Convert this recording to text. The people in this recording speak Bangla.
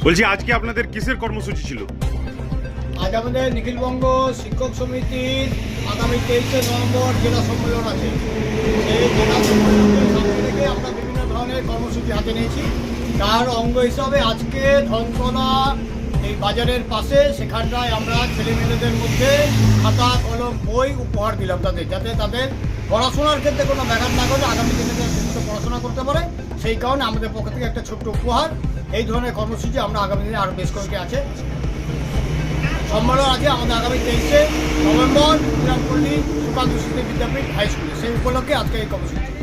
বলছি আজকে আপনাদের কিসের কর্মসূচি ছিল? আজ আমাদের নিখিলবঙ্গ শিক্ষক সমিতির আগামী 23শে নভেম্বর জেলা সম্মেলন আছে। সেই জেলা সম্মেলনের সামনে থেকে আমরা বিভিন্ন ধরনের কর্মসূচি হাতে নিয়েছি। তার অঙ্গ হিসাবে আজকে ধনতলা এই বাজারের পাশে সেখানটায় আমরা ছেলেমেয়েদের মধ্যে খাতা কলম বই উপহার দিলাম তাদের, যাতে তাদের পড়াশোনার ক্ষেত্রে কোনো ব্যাঘাত না ঘটে, আগামী দিনে ঠিকমতো পড়াশোনা করতে পারে। সেই কারণে আমাদের পক্ষ থেকে একটা ছোট্ট উপহার, এই ধরনের কর্মসূচি আমরা আগামী দিনে আরও বেশ কয়েকটি আছে। সম্মেলন আছে আমাদের আগামী 23শে নভেম্বর বিরামপল্লী সুকান্ত বিদ্যাপীঠ হাই স্কুলে, সেই উপলক্ষে আজকে এই কর্মসূচি।